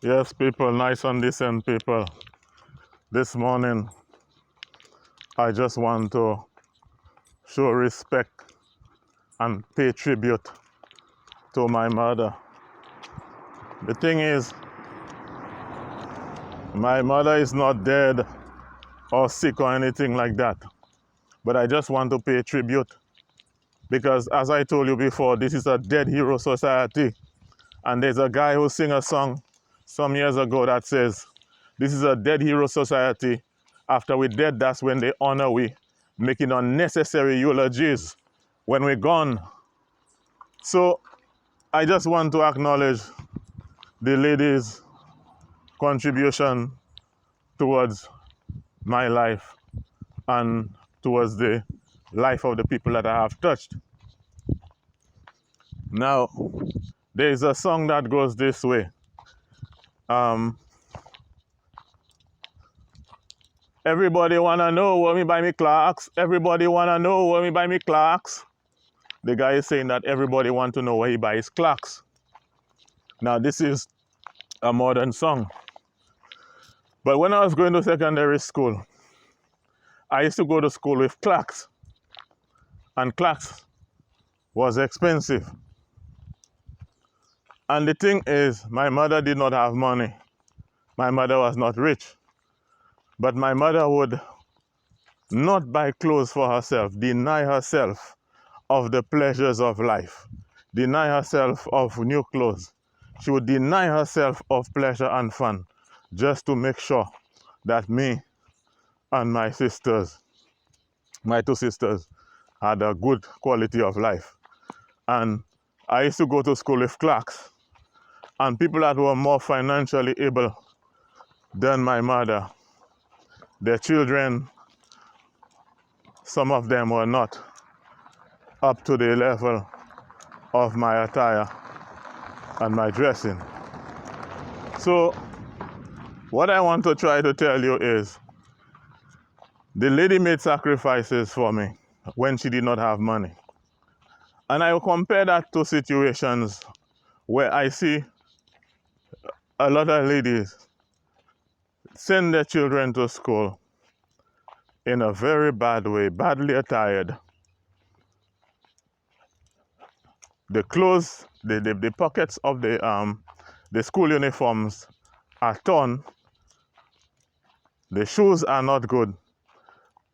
Yes, people, nice and decent people. This morning, I just want to show respect and pay tribute to my mother. The thing is, my mother is not dead or sick or anything like that, but I just want to pay tribute because, as I told you before, this is a dead hero society. And there's a guy who sang a song some years ago that says, this is a dead hero society. After we're dead, that's when they honor we, making unnecessary eulogies when we're gone. So I just want to acknowledge the lady's contribution towards my life and towards the life of the people that I have touched. Now, there's a song that goes this way. Everybody wanna know where me buy me Clarks. Everybody wanna know where me buy me Clarks. The guy is saying that everybody want to know where he buys Clarks. Now this is a modern song. But when I was going to secondary school, I used to go to school with Clarks. And Clarks was expensive. And the thing is, my mother did not have money. My mother was not rich. But my mother would not buy clothes for herself, deny herself of the pleasures of life, deny herself of new clothes. She would deny herself of pleasure and fun just to make sure that me and my sisters, my two sisters, had a good quality of life. And I used to go to school with Clarks. And people that were more financially able than my mother, their children, some of them were not up to the level of my attire and my dressing. So what I want to try to tell you is, the lady made sacrifices for me when she did not have money. And I will compare that to situations where I see a lot of ladies send their children to school in a very bad way, badly attired. The clothes, the pockets of the school uniforms are torn. The shoes are not good.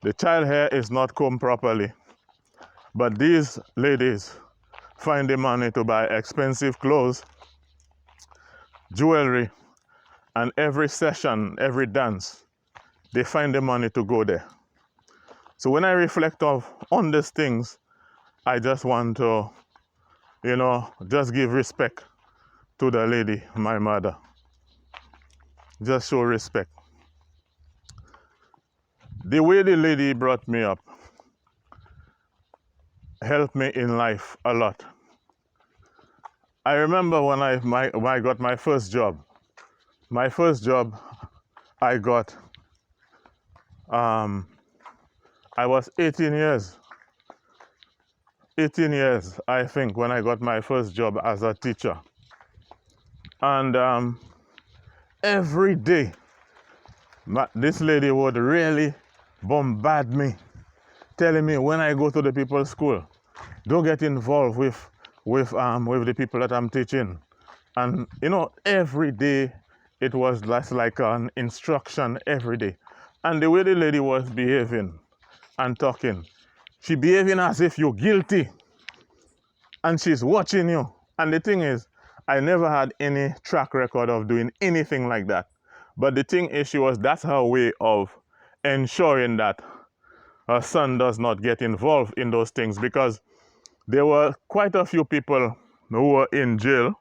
The child hair is not combed properly. But these ladies find the money to buy expensive clothes, jewelry, and every session, every dance, they find the money to go there. So when I reflect on these things, I just want to, just give respect to the lady, my mother. Just show respect. The way the lady brought me up helped me in life a lot. I remember when I got my first job. My first job I got, I was 18 years. 18 years, I think, when I got my first job as a teacher. And every day, this lady would really bombard me, telling me when I go to the people's school, don't get involved with the people that I'm teaching. And every day it was like an instruction every day. And the way the lady was behaving and talking, she behaving as if you're guilty, and she's watching you. And the thing is, I never had any track record of doing anything like that. But the thing is, that's her way of ensuring that her son does not get involved in those things, because there were quite a few people who were in jail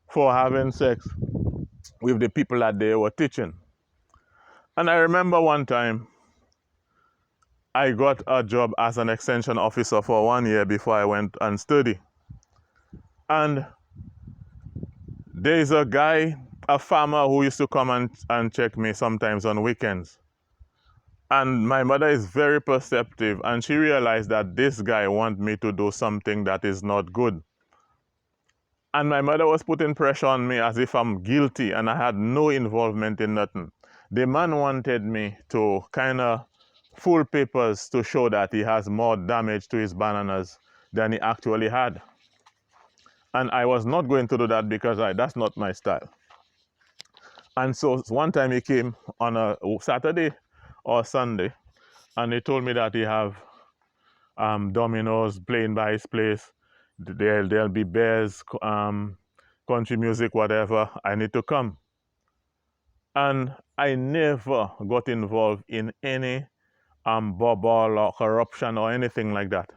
for having sex with the people that they were teaching. And I remember one time I got a job as an extension officer for 1 year before I went and study. And there's a guy, a farmer, who used to come and check me sometimes on weekends. And my mother is very perceptive, and she realized that this guy wants me to do something that is not good. And my mother was putting pressure on me as if I'm guilty and I had no involvement in nothing. The man wanted me to kind of full papers to show that he has more damage to his bananas than he actually had. And I was not going to do that because that's not my style. And so one time he came on a Saturday or Sunday, and he told me that he have dominoes playing by his place. There'll be bears, country music, whatever. I need to come. And I never got involved in any bubble or corruption or anything like that.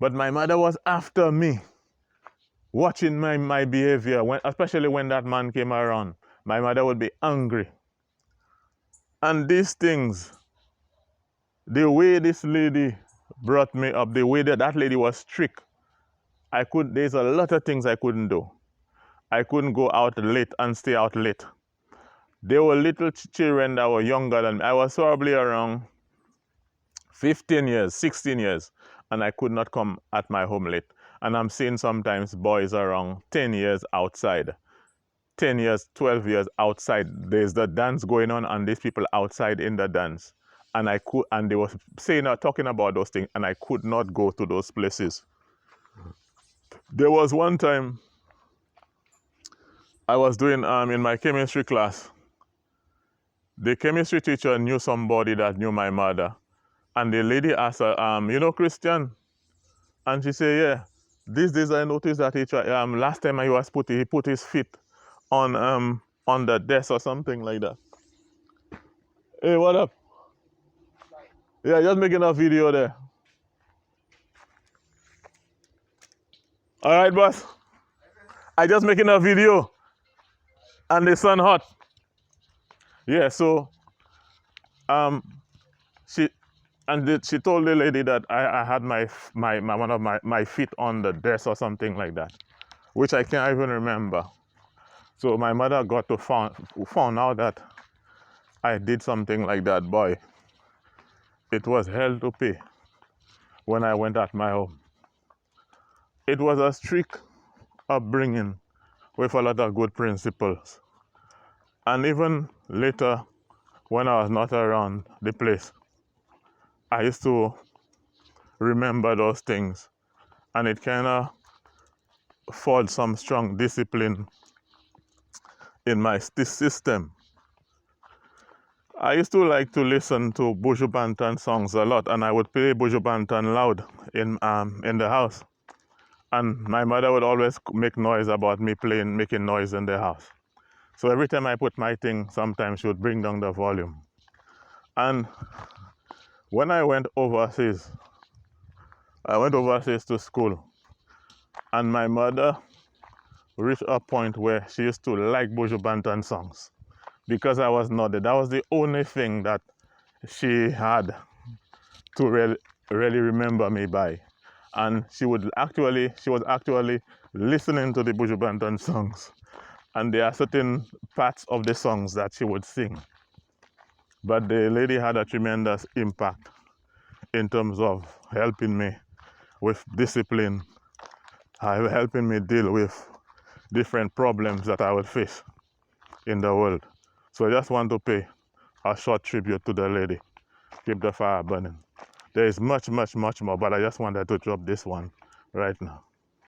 But my mother was after me, watching my behavior, especially when that man came around. My mother would be angry. And these things, the way this lady brought me up, the way that lady was strict, there's a lot of things I couldn't do. I couldn't go out late and stay out late. There were little children that were younger than me. I was probably around 15 years, 16 years, and I could not come at my home late. And I'm seeing sometimes boys around 10 years outside, 10 years, 12 years outside. There's the dance going on, and these people outside in the dance. And they were talking about those things, and I could not go to those places. There was one time I was doing in my chemistry class. The chemistry teacher knew somebody that knew my mother. And the lady asked her, you know Christian? And she said, yeah. These days I noticed that last time he put his feet on the desk or something like that. Hey, what up? Yeah, just making a video there. All right, boss. I just making a video. And the sun hot. Yeah, so she told the lady that I had one of my feet on the desk or something like that, which I can't even remember. So my mother got to found out that I did something like that. Boy, it was hell to pay when I went at my home. It was a strict upbringing with a lot of good principles. And even later, when I was not around the place, I used to remember those things, and it kind of forged some strong discipline in my system. I used to like to listen to Buju Banton songs a lot, and I would play Buju Banton loud in the house. And my mother would always make noise about me making noise in the house. So every time I put my thing, sometimes she would bring down the volume. And when I went overseas to school, and my mother reached a point where she used to like Buju Banton songs because I was not there. That was the only thing that she had to really remember me by. And she was actually listening to the Buju Banton songs. And there are certain parts of the songs that she would sing. But the lady had a tremendous impact in terms of helping me with discipline, helping me deal with different problems that I would face in the world. So I just want to pay a short tribute to the lady. Keep the fire burning. There is much, much, much more, but I just wanted to drop this one right now.